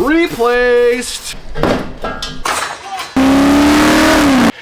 replaced.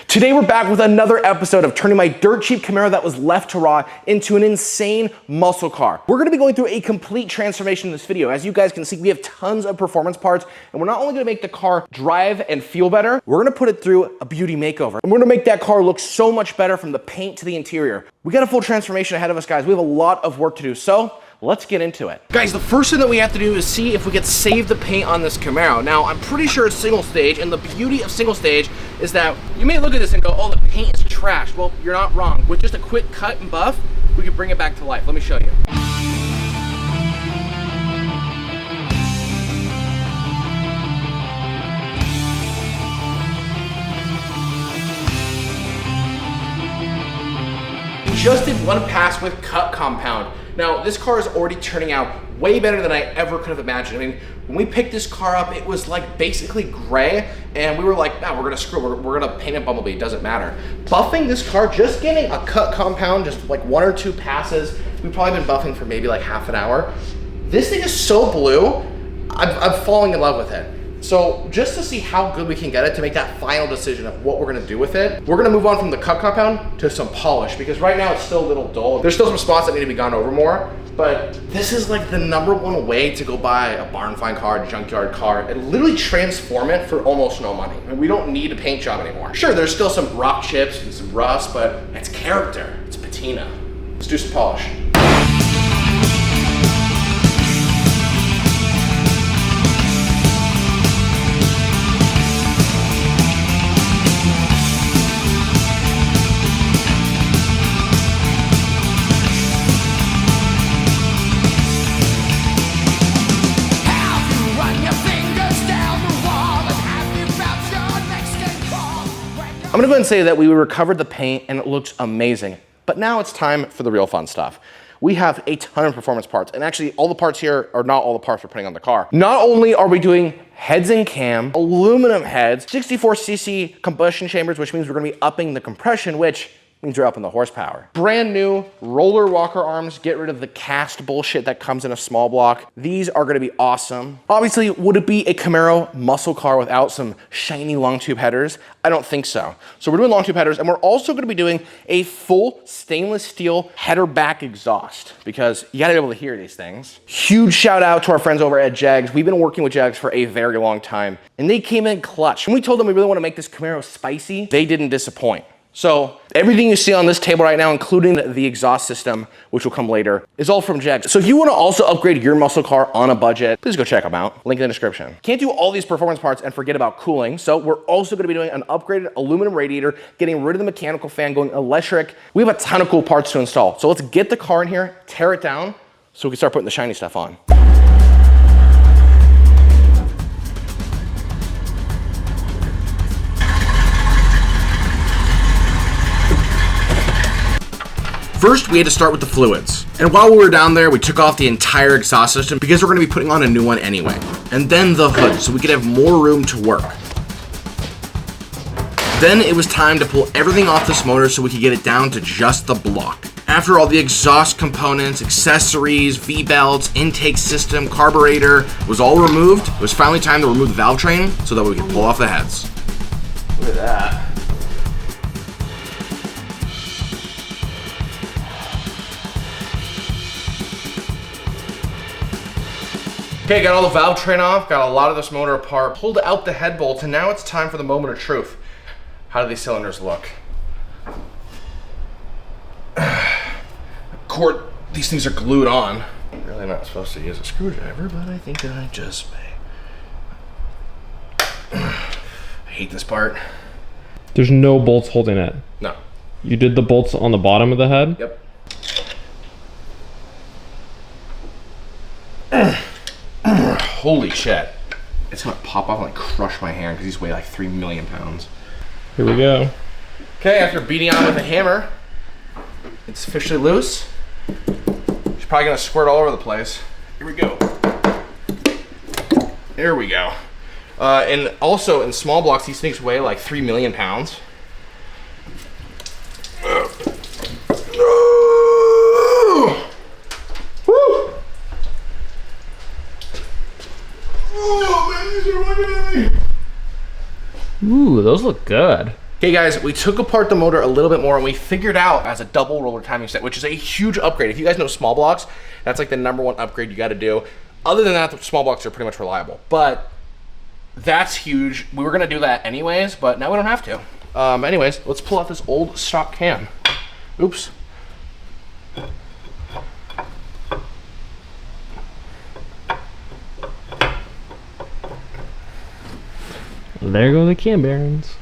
Today we're back with another episode of turning my dirt cheap Camaro that was left to rot into an insane muscle car. We're gonna be going through a complete transformation in this video. As you guys can see, we have tons of performance parts, and we're not only gonna make the car drive and feel better, we're gonna put it through a beauty makeover. And we're gonna make that car look so much better from the paint to the interior. We got a full transformation ahead of us, guys. We have a lot of work to do, so let's get into it. Guys, the first thing that we have to do is see if we can save the paint on this Camaro. Now, I'm pretty sure it's single stage, and the beauty of single stage is that you may look at this and go, oh, the paint is trash. Well, you're not wrong. With just a quick cut and buff, we can bring it back to life. Let me show you. Just did one pass with cut compound. Now, this car is already turning out way better than I ever could have imagined. I mean, when we picked this car up, it was like basically gray, and we were like, nah, we're gonna screw it. We're gonna paint it Bumblebee, it doesn't matter. Buffing this car, just getting a cut compound, just like one or two passes, we've probably been buffing for maybe like half an hour. This thing is so blue, I'm falling in love with it. So just to see how good we can get it, to make that final decision of what we're gonna do with it, we're gonna move on from the cut compound to some polish, because right now it's still a little dull. There's still some spots that need to be gone over more, but this is like the #1 way to go buy a barn find car, a junkyard car, and literally transform it for almost no money. I mean, we don't need a paint job anymore. Sure, there's still some rock chips and some rust, but it's character, it's patina. Let's do some polish. I'm gonna go ahead and say that we recovered the paint and it looks amazing. But now it's time for the real fun stuff. We have a ton of performance parts, and actually all the parts here are not all the parts we're putting on the car. Not only are we doing heads and cam, aluminum heads, 64cc combustion chambers, which means we're gonna be upping the compression, which means you're upping the horsepower. Brand new roller walker arms, get rid of the cast bullshit that comes in a small block. These are gonna be awesome. Obviously, would it be a Camaro muscle car without some shiny long tube headers? I don't think so. So we're doing long tube headers, and we're also gonna be doing a full stainless steel header back exhaust, because you gotta be able to hear these things. Huge shout out to our friends over at Jags. We've been working with Jags for a very long time, and they came in clutch. When we told them we really wanna make this Camaro spicy, they didn't disappoint. So everything you see on this table right now, including the exhaust system, which will come later, is all from Jags. So if you want to also upgrade your muscle car on a budget, please go check them out. Link in the description. Can't do all these performance parts and forget about cooling. So we're also going to be doing an upgraded aluminum radiator, getting rid of the mechanical fan, going electric. We have a ton of cool parts to install. So let's get the car in here, tear it down, so we can start putting the shiny stuff on. First, we had to start with the fluids. And while we were down there, we took off the entire exhaust system because we're gonna be putting on a new one anyway. And then the hood, so we could have more room to work. Then it was time to pull everything off this motor so we could get it down to just the block. After all the exhaust components, accessories, V-belts, intake system, carburetor was all removed, it was finally time to remove the valve train so that we could pull off the heads. Look at that. Okay, got all the valve train off, got a lot of this motor apart, pulled out the head bolts, and now it's time for the moment of truth. How do these cylinders look? Of these things are glued on. I'm really not supposed to use a screwdriver, but I think I just may. I hate this part. There's no bolts holding it. No. You did the bolts on the bottom of the head? Yep. Holy shit. It's gonna pop off and like crush my hand because these weigh like 3 million pounds. Here we go. Okay, after beating on with a hammer, it's officially loose. It's probably gonna squirt all over the place. Here we go. There we go. And also in small blocks, these things weigh like 3 million pounds. Oh man, these are looking at me. Ooh, those look good. Okay guys, we took apart the motor a little bit more and we figured out as a double roller timing set, which is a huge upgrade. If you guys know small blocks, that's like the #1 upgrade you gotta do. Other than that, the small blocks are pretty much reliable, but that's huge. We were gonna do that anyways, but now we don't have to. Anyways, let's pull out this old stock cam. Oops. There go the cam bearings.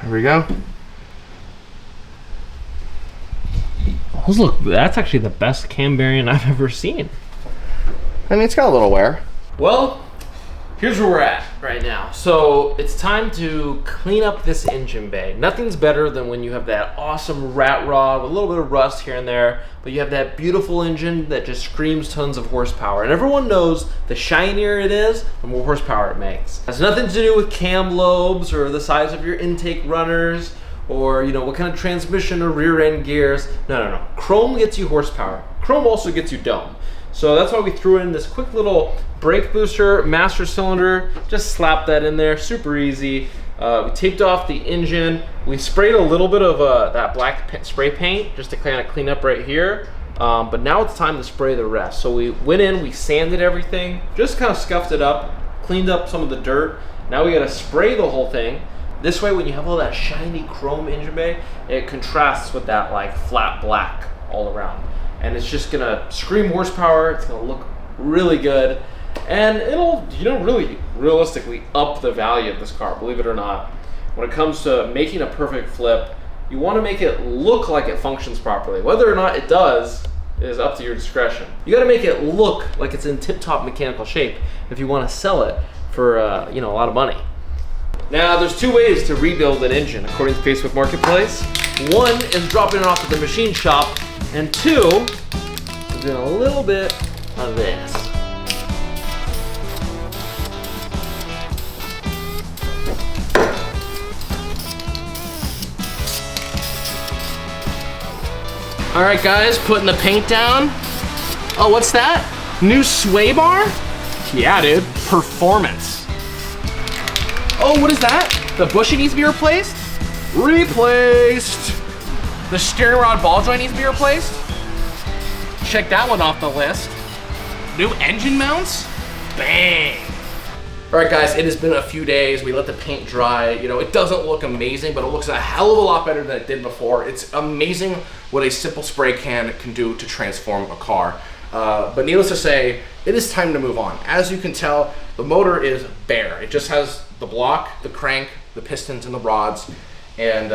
Here we go. Those look, that's actually the best cam bearing I've ever seen. I mean, it's got a little wear. Well, here's where we're at right now. So it's time to clean up this engine bay. Nothing's better than when you have that awesome rat rod with a little bit of rust here and there, but you have that beautiful engine that just screams tons of horsepower. And everyone knows the shinier it is, the more horsepower it makes. It has nothing to do with cam lobes or the size of your intake runners or what kind of transmission or rear end gears. No. Chrome gets you horsepower. Chrome also gets you dome. So that's why we threw in this quick little brake booster, master cylinder, just slapped that in there, super easy. We taped off the engine. We sprayed a little bit of that black spray paint just to kind of clean up right here. But now it's time to spray the rest. So we went in, we sanded everything, just kind of scuffed it up, cleaned up some of the dirt. Now we gotta spray the whole thing. This way, when you have all that shiny chrome engine bay, it contrasts with that like flat black all around. And it's just gonna scream horsepower, it's gonna look really good. And it'll, really realistically up the value of this car, believe it or not. When it comes to making a perfect flip, you wanna make it look like it functions properly. Whether or not it does is up to your discretion. You gotta make it look like it's in tip-top mechanical shape if you wanna sell it for a lot of money. Now, there's two ways to rebuild an engine according to Facebook Marketplace. One is dropping it off at the machine shop, and two is doing a little bit of this. All right, guys, putting the paint down. Oh, what's that? New sway bar? Yeah, dude, performance. Oh, what is that? The bushing needs to be replaced? Replaced. The steering rod ball joint needs to be replaced? Check that one off the list. New engine mounts? Bang. All right, guys, it has been a few days. We let the paint dry. It doesn't look amazing, but it looks a hell of a lot better than it did before. It's amazing what a simple spray can do to transform a car. But needless to say, it is time to move on. As you can tell, the motor is bare. It just has the block, the crank, the pistons, and the rods, and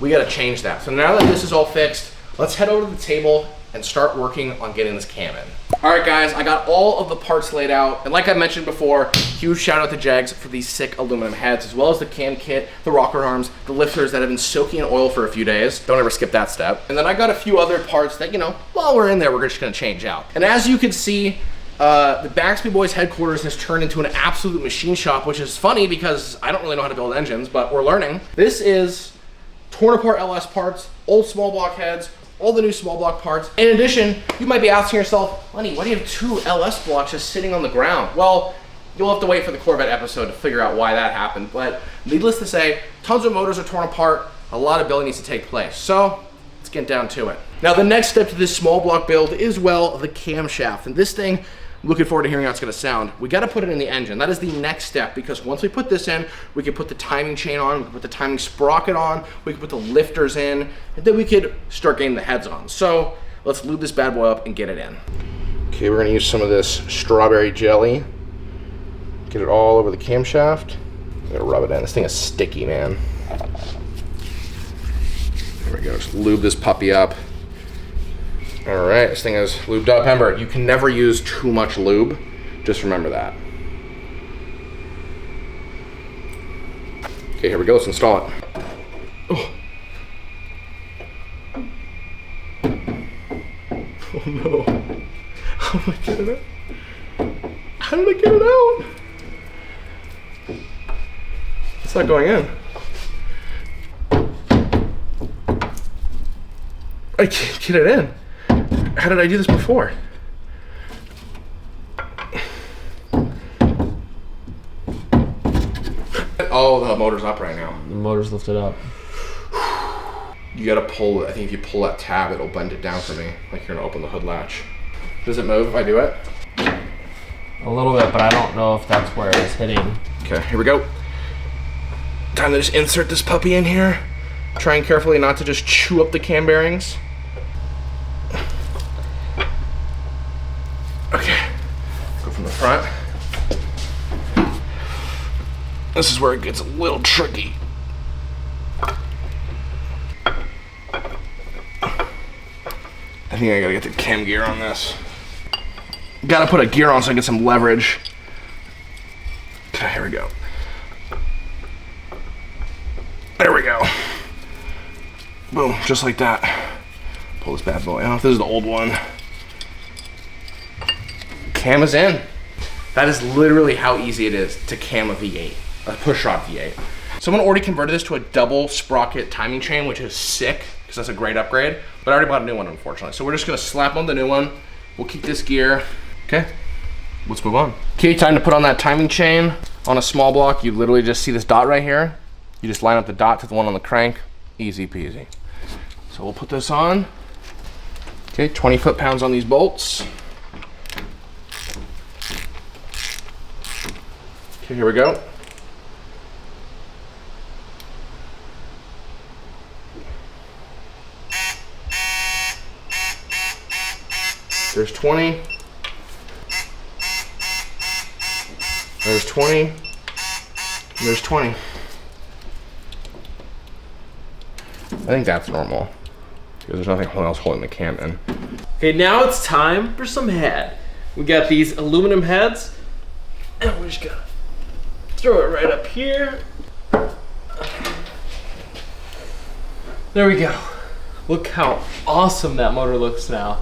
we gotta change that. So now that this is all fixed, let's head over to the table and start working on getting this cam in. All right, guys, I got all of the parts laid out, and like I mentioned before, huge shout out to Jags for these sick aluminum heads, as well as the cam kit, the rocker arms, the lifters that have been soaking in oil for a few days. Don't ever skip that step. And then I got a few other parts that, while we're in there, we're just gonna change out. And as you can see, the Backspeed Boys headquarters has turned into an absolute machine shop, which is funny because I don't really know how to build engines, but we're learning. This is torn apart LS parts, old small block heads, all the new small block parts. In addition, you might be asking yourself, Lenny, why do you have 2 LS blocks just sitting on the ground? Well, you'll have to wait for the Corvette episode to figure out why that happened, but needless to say, tons of motors are torn apart, a lot of building needs to take place. So let's get down to it. Now, the next step to this small block build is, well, the camshaft. And this thing, I'm looking forward to hearing how it's gonna sound. We gotta put it in the engine. That is the next step, because once we put this in, we can put the timing chain on, we can put the timing sprocket on, we can put the lifters in, and then we could start getting the heads on. So let's lube this bad boy up and get it in. Okay, we're gonna use some of this strawberry jelly. Get it all over the camshaft. I'm gonna rub it in. This thing is sticky, man. There we go, just lube this puppy up. All right, this thing is lubed up. Remember, you can never use too much lube. Just remember that. Okay, here we go, let's install it. Oh. Oh no. How did I get it out? How did I get it out? It's not going in. I can't get it in. How did I do this before? Oh, the motor's up right now. The motor's lifted up. You gotta pull it. I think if you pull that tab, it'll bend it down for me. Like you're gonna open the hood latch. Does it move if I do it? A little bit, but I don't know if that's where it's hitting. Okay, here we go. Time to just insert this puppy in here. Trying carefully not to just chew up the cam bearings. Okay, go from the front. This is where it gets a little tricky. I think I gotta get the cam gear on this. Gotta put a gear on so I get some leverage. Okay, here we go. There we go. Boom, just like that. Pull this bad boy off. This is the old one. Cam is in. That is literally how easy it is to cam a V8, a pushrod V8. Someone already converted this to a double sprocket timing chain, which is sick, because that's a great upgrade, but I already bought a new one, unfortunately. So we're just gonna slap on the new one. We'll keep this gear. Okay, let's move on. Okay, time to put on that timing chain. On a small block, you literally just see this dot right here. You just line up the dot to the one on the crank. Easy peasy. So we'll put this on. Okay, 20 foot-pounds on these bolts. Okay, here we go. There's 20. There's 20. There's 20. I think that's normal, because there's nothing else holding the cam in. Okay, now it's time for some head. We got these aluminum heads, and we're just gonna throw it right up here. There we go. Look how awesome that motor looks now.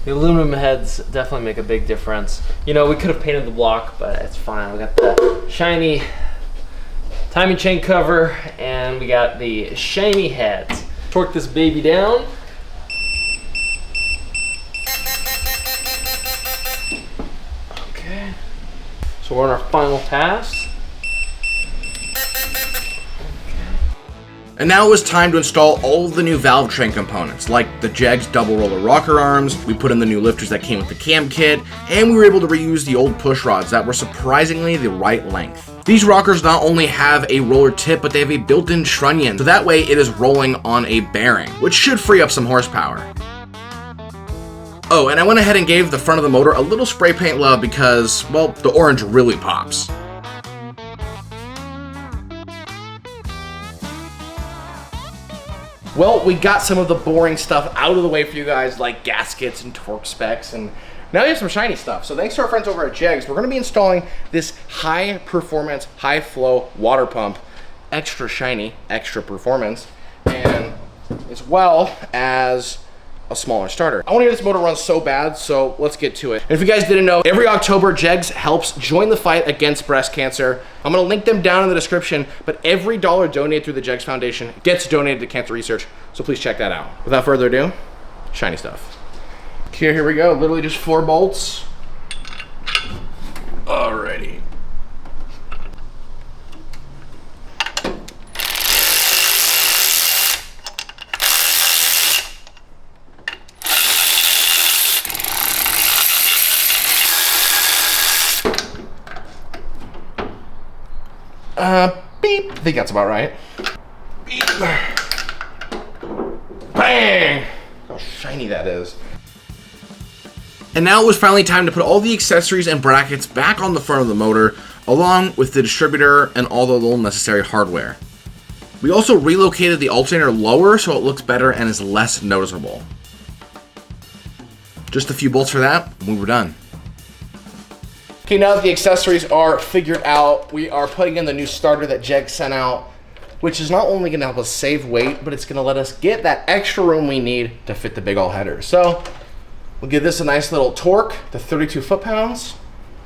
The aluminum heads definitely make a big difference. You know, we could have painted the block, but it's fine. We got the shiny timing chain cover, and we got the shiny heads. Torque this baby down. Okay. So we're on our final pass. And now it was time to install all of the new valve train components, like the Jeg's double roller rocker arms. We put in the new lifters that came with the cam kit, and we were able to reuse the old push rods that were surprisingly the right length. These rockers not only have a roller tip, but they have a built-in trunnion, so that way it is rolling on a bearing, which should free up some horsepower. Oh, and I went ahead and gave the front of the motor a little spray paint love because, well, the orange really pops. Well, we got some of the boring stuff out of the way for you guys, like gaskets and torque specs, and now we have some shiny stuff. So thanks to our friends over at Jegs, we're gonna be installing this high performance, high flow water pump, extra shiny, extra performance, and as well as a smaller starter. I want to hear this motor run so bad, so let's get to it. And if you guys didn't know, every October, Jegs helps join the fight against breast cancer. I'm gonna link them down in the description, but every dollar donated through the Jegs Foundation gets donated to cancer research, so please check that out. Without further ado, shiny stuff. Okay, here we go, literally just 4 bolts. Alrighty. Beep. I think that's about right. Beep. Bang! How shiny that is. And now it was finally time to put all the accessories and brackets back on the front of the motor, along with the distributor and all the little necessary hardware. We also relocated the alternator lower so it looks better and is less noticeable. Just a few bolts for that, and we were done. Okay, now that the accessories are figured out, we are putting in the new starter that Jeg sent out, which is not only gonna help us save weight, but it's gonna let us get that extra room we need to fit the big ol' header. So We'll give this a nice little torque to 32 foot-pounds.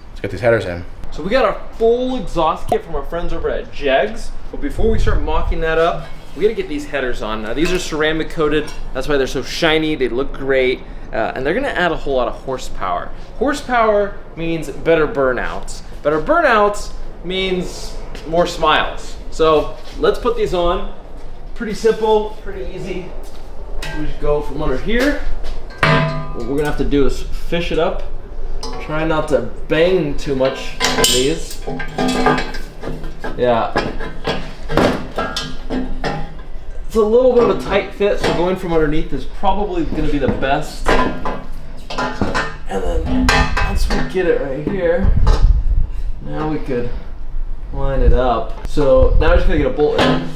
Let's get these headers in. So we got our full exhaust kit from our friends over at Jags. But before we start mocking that up, we gotta get these headers on. Now these are ceramic coated. That's why they're so shiny. They look great. And they're gonna add a whole lot of horsepower. Horsepower means better burnouts. Better burnouts means more smiles. So let's put these on. Pretty simple, pretty easy. We just go from under here. What we're gonna have to do is fish it up. Try not to bang too much on these. Yeah. It's a little bit of a tight fit, so going from underneath is probably gonna be the best. And then once we get it right here, now we could line it up. So now we're just gonna get a bolt in.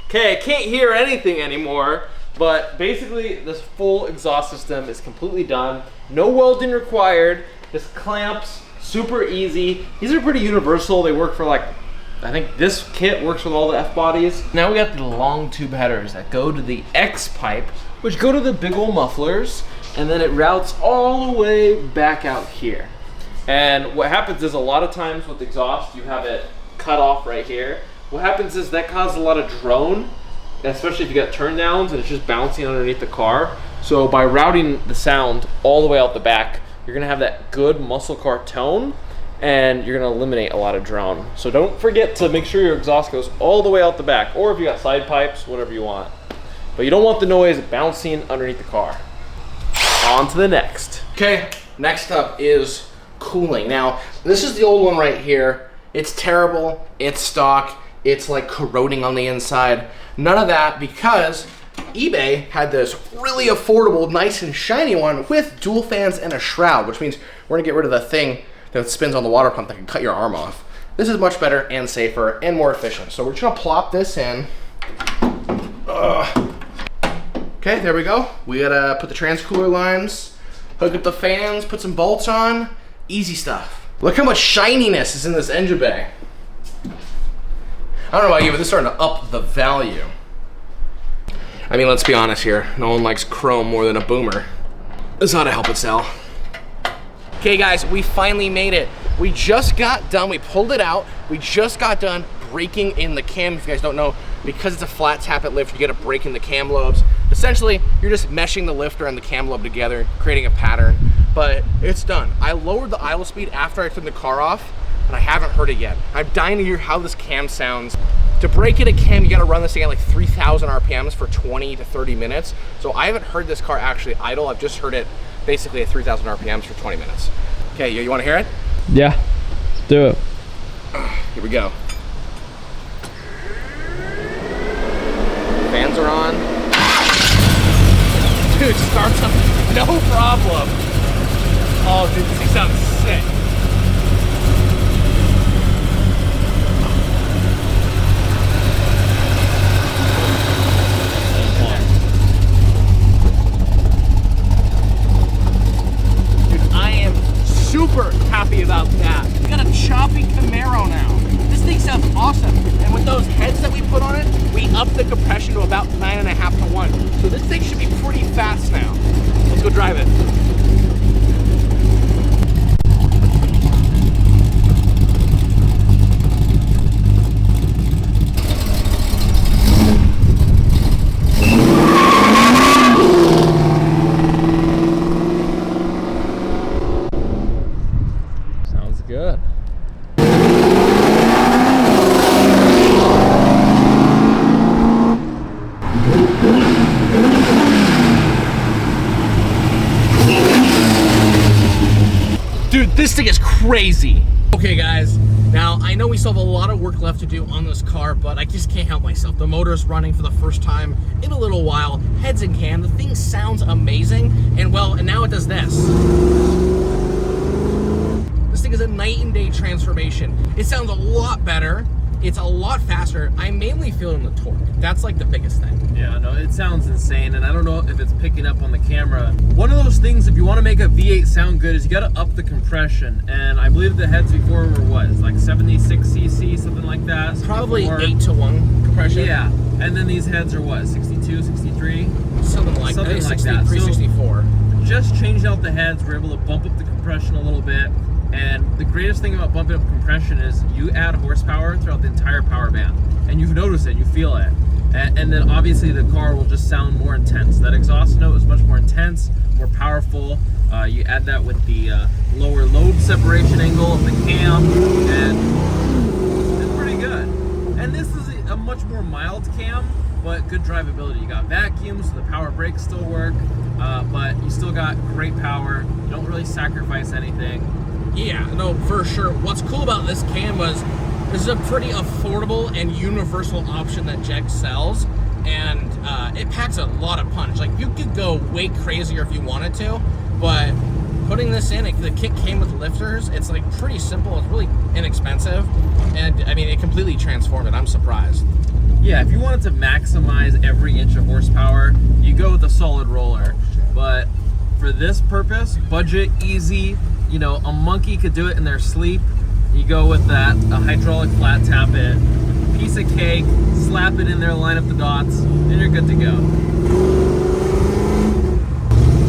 Okay, I can't hear anything anymore, but basically this full exhaust system is completely done. No welding required, just clamps, super easy. These are pretty universal. They work for like, I think this kit works with all the F-bodies. Now we got the long tube headers that go to the X pipe, which go to the big old mufflers, and then it routes all the way back out here. And what happens is a lot of times with exhaust, you have it cut off right here. What happens is that causes a lot of drone, especially if you got turn downs and it's just bouncing underneath the car. So by routing the sound all the way out the back, you're gonna have that good muscle car tone and you're gonna eliminate a lot of drone. So don't forget to make sure your exhaust goes all the way out the back, or if you got side pipes, whatever you want. But you don't want the noise bouncing underneath the car. On to the next. Okay, next up is cooling. Now, this is the old one right here. It's terrible, it's stock, it's like corroding on the inside. None of that, because eBay had this really affordable, nice and shiny one with dual fans and a shroud, which means we're gonna get rid of the thing that spins on the water pump that can cut your arm off. This is much better and safer and more efficient. So we're just gonna plop this in. Okay, there we go. We gotta put the transcooler lines, hook up the fans, put some bolts on. Easy stuff. Look how much shininess is in this engine bay. I don't know about you, but this is starting to up the value. I mean, let's be honest here. No one likes chrome more than a boomer. This ought to help it sell. Okay guys, we finally made it. We just got done, we pulled it out. We just got done breaking in the cam. If you guys don't know, because it's a flat tappet lift, you get a break in the cam lobes. Essentially, you're just meshing the lifter and the cam lobe together, creating a pattern, but it's done. I lowered the idle speed after I turned the car off, and I haven't heard it yet. I'm dying to hear how this cam sounds. To break in a cam, you gotta run this thing at like 3,000 RPMs for 20 to 30 minutes. So I haven't heard this car actually idle. I've just heard it basically at 3,000 RPMs for 20 minutes. Okay, you wanna hear it? Yeah, do it. Here we go. Fans are on. Dude, starts up, no problem. Oh, dude, this thing sounds sick. Dude, I am super happy about that. We got a choppy Camaro now. This thing sounds awesome. And with those heads that we put on it, we upped the compression to about 9.5 to 1. So this thing should be pretty fast now. Let's go drive it. Sounds good. Dude, this thing is crazy. Okay guys, now I know we still have a lot of work left to do on this car, but I just can't help myself. The motor's running for the first time in a little while, heads in cam, the thing sounds amazing, and well, and now it does this. This thing is a night and day transformation. It sounds a lot better. It's a lot faster. I'm mainly feeling the torque. That's like the biggest thing. Yeah, no, it sounds insane, and I don't know if it's picking up on the camera. One of those things, if you want to make a V8 sound good, is you got to up the compression, and I believe the heads before were what, like 76 cc, something like that. Probably 64. 8-to-1 compression. Yeah, and then these heads are what, 62, 63? Something like that. 63, 64. Just changed out the heads, we're able to bump up the compression a little bit. And the greatest thing about bumping up compression is you add horsepower throughout the entire power band, and you notice it, you feel it. And then obviously the car will just sound more intense. That exhaust note is much more intense, more powerful. You add that with the lower load separation angle of the cam, and it's pretty good. And this is a much more mild cam, but good drivability. You got vacuum, so the power brakes still work, but you still got great power. You don't really sacrifice anything. Yeah, no, for sure. What's cool about this cam was this is a pretty affordable and universal option that Jeg sells, and it packs a lot of punch. Like, you could go way crazier if you wanted to, but putting this in, the kit came with lifters. It's like pretty simple. It's really inexpensive, and I mean, it completely transformed it. I'm surprised. Yeah, if you wanted to maximize every inch of horsepower, you go with a solid roller. But for this purpose, budget, easy, you know, a monkey could do it in their sleep. You go with that, a hydraulic flat tap it, piece of cake, slap it in there, line up the dots, and you're good to go.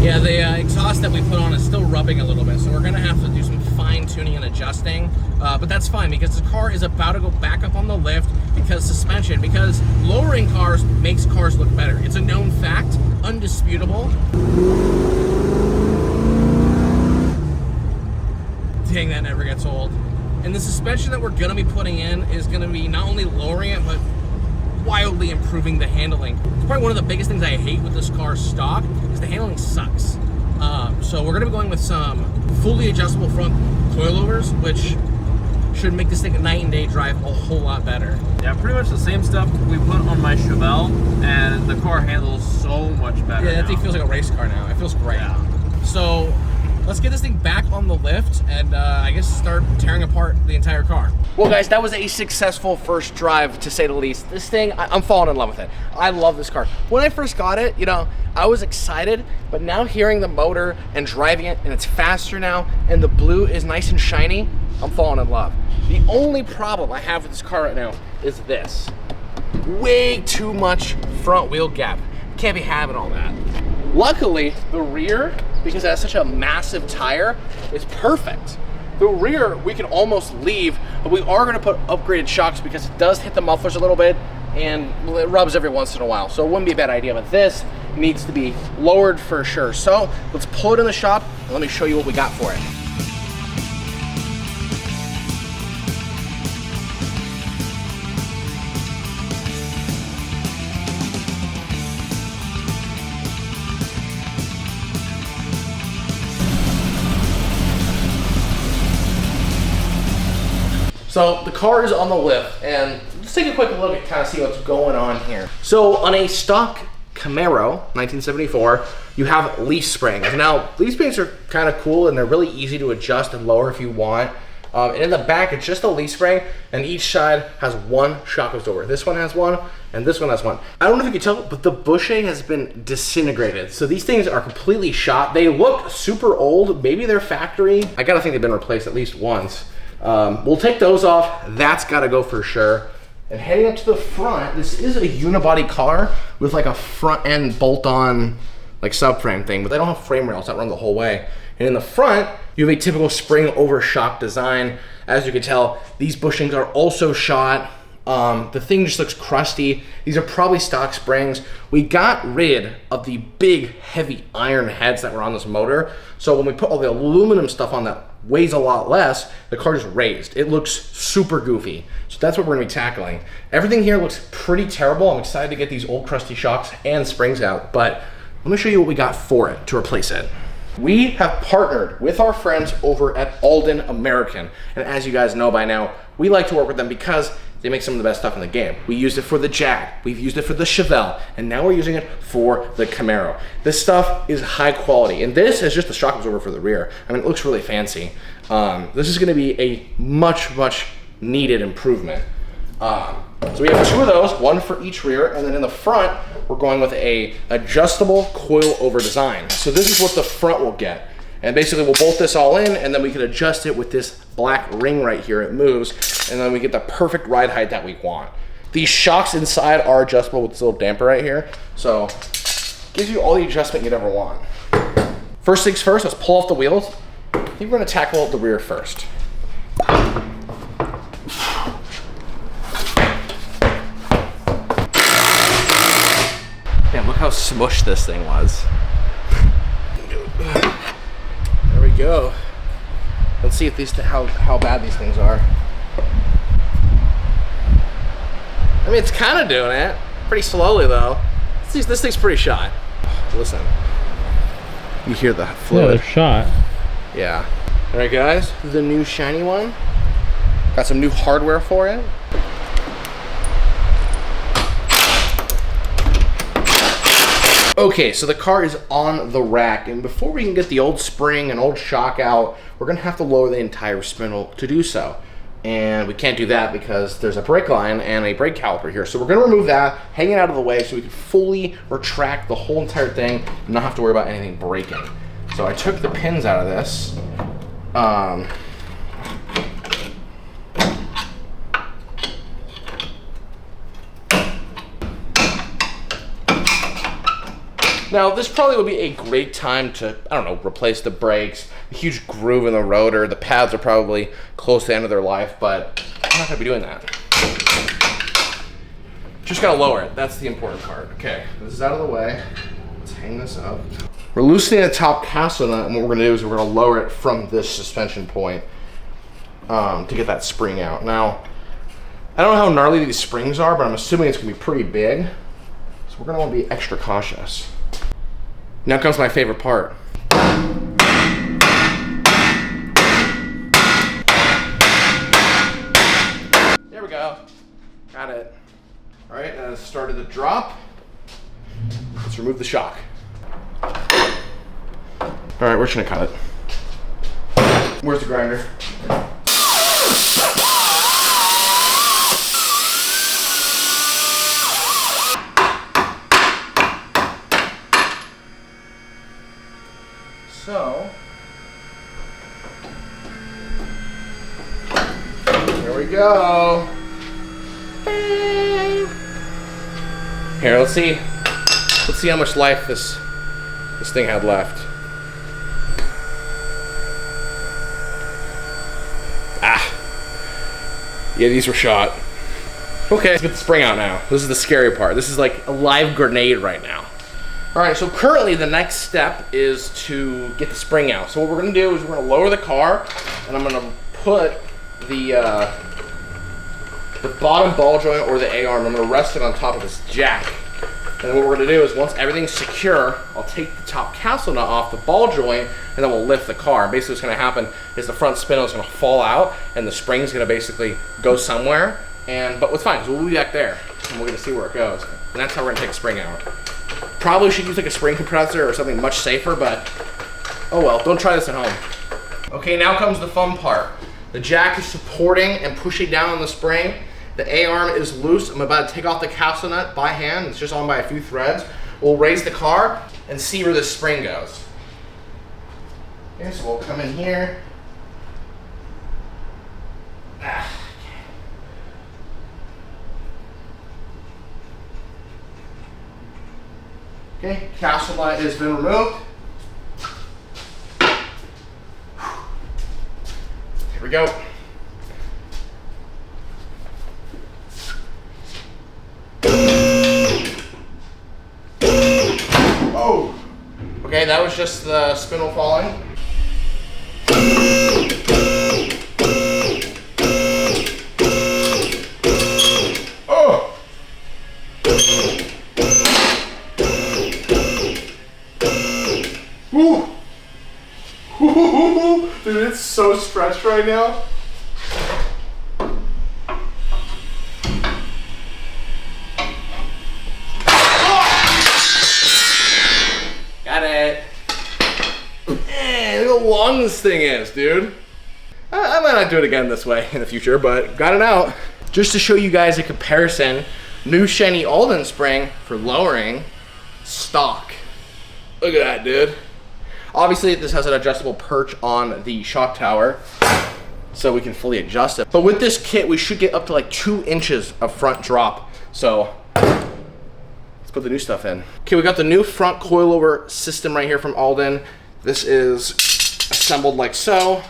Yeah, the exhaust that we put on is still rubbing a little bit, so we're gonna have to do some fine tuning and adjusting, but that's fine because the car is about to go back up on the lift because suspension, because lowering cars makes cars look better. It's a known fact, undisputable. Dang, that never gets old. And the suspension that we're gonna be putting in is gonna be not only lowering it, but wildly improving the handling. It's probably one of the biggest things I hate with this car's stock is the handling sucks. So we're gonna be going with some fully adjustable front coilovers, which should make this thing a night and day drive a whole lot better. Yeah, pretty much the same stuff we put on my Chevelle, and the car handles so much better. Yeah, that thing feels like a race car now. It feels great. Yeah. So let's get this thing back on the lift and I guess start tearing apart the entire car. Well guys, that was a successful first drive to say the least. This thing, I'm falling in love with it. I love this car. When I first got it, you know, I was excited, but now hearing the motor and driving it, and it's faster now, and the blue is nice and shiny, I'm falling in love. The only problem I have with this car right now is this. Way too much front wheel gap. Can't be having all that. Luckily, the rear, because it has such a massive tire, is perfect. The rear, we can almost leave, but we are gonna put upgraded shocks because it does hit the mufflers a little bit and it rubs every once in a while. So it wouldn't be a bad idea, but this needs to be lowered for sure. So let's pull it in the shop and let me show you what we got for it. So the car is on the lift, and let's take a quick look and kind of see what's going on here. So on a stock Camaro, 1974, you have leaf springs. Now, leaf springs are kind of cool, and they're really easy to adjust and lower if you want. And in the back, it's just a leaf spring, and each side has one shock absorber. This one has one, and this one has one. I don't know if you can tell, but the bushing has been disintegrated. So these things are completely shot. They look super old. Maybe they're factory. I gotta think they've been replaced at least once. We'll take those off. That's got to go for sure. And heading up to the front, this is a unibody car with like a front end bolt-on like subframe thing, but they don't have frame rails that run the whole way. And in the front, you have a typical spring over shock design. As you can tell, these bushings are also shot. The thing just looks crusty. These are probably stock springs. We got rid of the big, heavy iron heads that were on this motor. So when we put all the aluminum stuff on that weighs a lot less, the car is raised. It looks super goofy. So that's what we're gonna be tackling. Everything here looks pretty terrible. I'm excited to get these old crusty shocks and springs out, but let me show you what we got for it to replace it. We have partnered with our friends over at Alden American. And as you guys know by now, we like to work with them because they make some of the best stuff in the game. We used it for the Jag, we've used it for the Chevelle, and now we're using it for the Camaro. This stuff is high quality, and this is just a shock absorber for the rear. I mean, it looks really fancy. This is gonna be a much, much needed improvement. So we have 2 of those, 1 for each rear, and then in the front, we're going with a adjustable coil over design. So this is what the front will get. And basically we'll bolt this all in, and then we can adjust it with this black ring right here. It moves, and then we get the perfect ride height that we want. These shocks inside are adjustable with this little damper right here. So gives you all the adjustment you'd ever want. First things first, let's pull off the wheels. I think we're gonna tackle the rear first. Man, look how smushed this thing was. There we go. Let's see if these how bad these things are. I mean, it's kind of doing it. Pretty slowly though. This thing's pretty shot. Listen. You hear the fluid. Yeah, they're shot. Yeah. All right, guys. This is the new shiny one. Got some new hardware for it. Okay, so the car is on the rack, and before we can get the old spring and old shock out, we're gonna have to lower the entire spindle to do so. And we can't do that because there's a brake line and a brake caliper here. So we're gonna remove that, hang it out of the way so we can fully retract the whole entire thing and not have to worry about anything breaking. So I took the pins out of this. Now, this probably would be a great time to, I don't know, replace the brakes, a huge groove in the rotor. The pads are probably close to the end of their life, but I'm not gonna be doing that. Just gotta lower it, that's the important part. Okay, this is out of the way. Let's hang this up. We're loosening the top castle nut, and what we're gonna do is we're gonna lower it from this suspension point to get that spring out. Now, I don't know how gnarly these springs are, but I'm assuming it's gonna be pretty big. So we're gonna wanna be extra cautious. Now comes my favorite part. There we go. Got it. All right, and it started to drop. Let's remove the shock. All right, we're just gonna cut it. Where's the grinder? So, here we go. Here, let's see how much life this thing had left. Yeah, these were shot. Okay, let's get the spring out now. This is the scary part. This is like a live grenade right now. All right, so currently the next step is to get the spring out. So what we're gonna do is we're gonna lower the car, and I'm gonna put the bottom ball joint or the A-arm, I'm gonna rest it on top of this jack. And what we're gonna do is once everything's secure, I'll take the top castle nut off the ball joint, and then we'll lift the car. And basically what's gonna happen is the front spindle is gonna fall out, and the spring's gonna basically go somewhere. But it's fine, so we'll be back there, and we're gonna see where it goes. And that's how we're gonna take a spring out. Probably should use like a spring compressor or something much safer, but oh well, don't try this at home. Okay, now comes the fun part. The jack is supporting and pushing down on the spring. The A-arm is loose. I'm about to take off the castle nut by hand. It's just on by a few threads. We'll raise the car and see where this spring goes. Okay, so we'll come in here. Okay, castle nut has been removed. Here we go. Oh! Okay, that was just the spindle falling. Oh! Ooh. Dude, it's so stretched right now. Got it. Man, look how long this thing is, dude. I might not do it again this way in the future, but got it out. Just to show you guys a comparison, new shiny Alden spring for lowering, stock. Look at that, dude. Obviously, this has an adjustable perch on the shock tower, so we can fully adjust it. But with this kit, we should get up to like 2 inches of front drop. So let's put the new stuff in. Okay, we got the new front coilover system right here from Alden. This is assembled like so,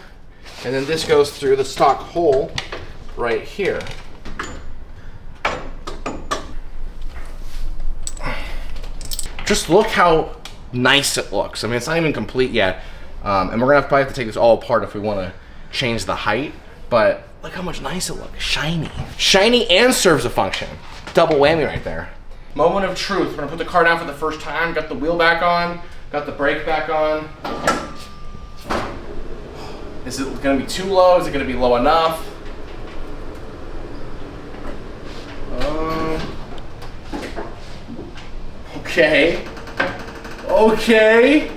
and then this goes through the stock hole right here. Just look how nice it looks. I mean, it's not even complete yet. And we're gonna probably have to take this all apart if we wanna change the height, but look how much nice it looks, shiny. Shiny and serves a function. Double whammy right there. Moment of truth, we're gonna put the car down for the first time, got the wheel back on, got the brake back on. Is it gonna be too low? Is it gonna be low enough? Okay. Okay.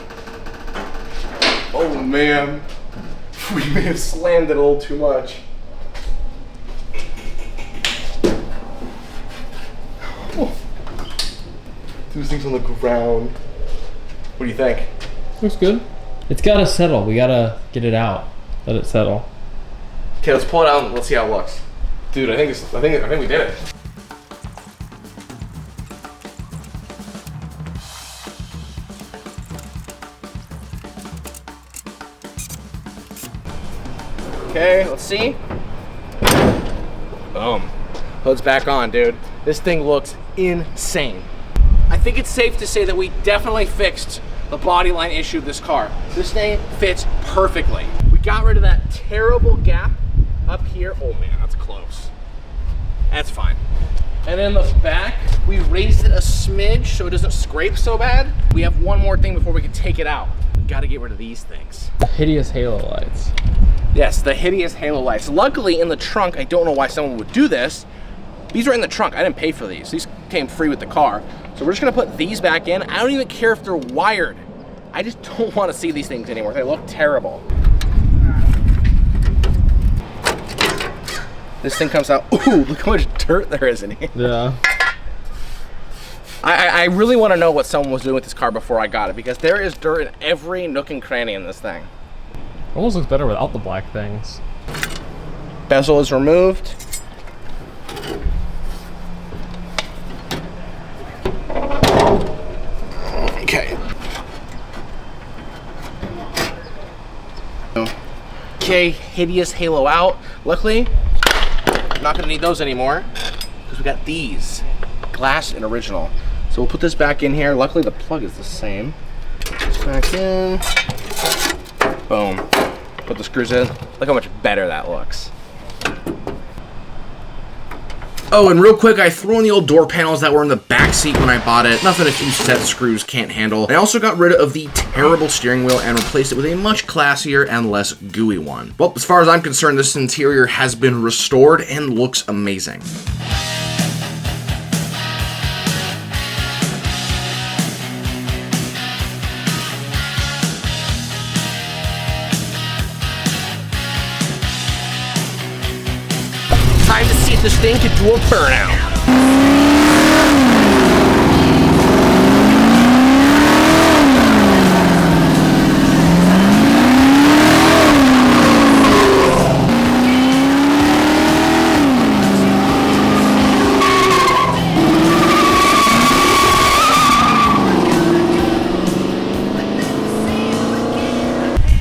Oh man. We may have slammed it a little too much. Oh. Those things on the ground. What do you think? Looks good. It's gotta settle. We gotta get it out. Let it settle. Okay, let's pull it out and let's see how it looks. Dude, I think we did it. Okay, let's see. Boom. Hood's back on, dude. This thing looks insane. I think it's safe to say that we definitely fixed the body line issue of this car. This thing fits perfectly. We got rid of that terrible gap up here. Oh man, that's close. That's fine. And then the back, we raised it a smidge so it doesn't scrape so bad. We have one more thing before we can take it out. Gotta get rid of these things. Hideous halo lights. Yes, the hideous halo lights. Luckily in the trunk, I don't know why someone would do this. These are in the trunk, I didn't pay for these. These came free with the car. So we're just gonna put these back in. I don't even care if they're wired. I just don't wanna see these things anymore. They look terrible. This thing comes out, ooh, look how much dirt there is in here. Yeah. I really wanna know what someone was doing with this car before I got it, because there is dirt in every nook and cranny in this thing. Almost looks better without the black things. Bezel is removed. Okay. Okay, hideous halo out. Luckily, I'm not gonna need those anymore because we got these, glass and original. So we'll put this back in here. Luckily the plug is the same. This back in. Boom. Put the screws in. Look how much better that looks. Oh, and real quick, I threw in the old door panels that were in the back seat when I bought it. Nothing a few set screws can't handle. I also got rid of the terrible steering wheel and replaced it with a much classier and less gooey one. Well, as far as I'm concerned, this interior has been restored and looks amazing. Time to see if this thing can do a burnout.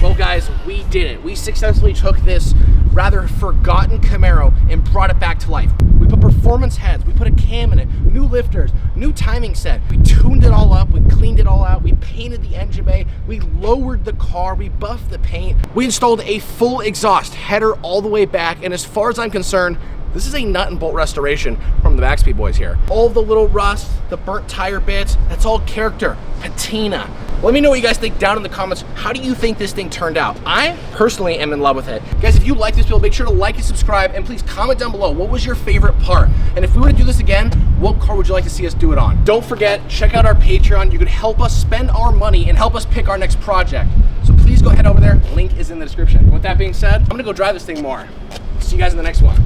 Well guys, we did it. We successfully took this rather forgotten Camaro and brought it back to life. We put performance heads, we put a cam in it, new lifters, new timing set. We tuned it all up, we cleaned it all out, we painted the engine bay, we lowered the car, we buffed the paint. We installed a full exhaust header all the way back, and as far as I'm concerned, this is a nut and bolt restoration from the Backspeed boys here. All the little rust, the burnt tire bits, that's all character, patina. Let me know what you guys think down in the comments. How do you think this thing turned out? I personally am in love with it. Guys, if you like this video, make sure to like and subscribe, and please comment down below, what was your favorite part? And if we were to do this again, what car would you like to see us do it on? Don't forget, check out our Patreon. You can help us spend our money and help us pick our next project. So please go head over there, link is in the description. With that being said, I'm gonna go drive this thing more. See you guys in the next one.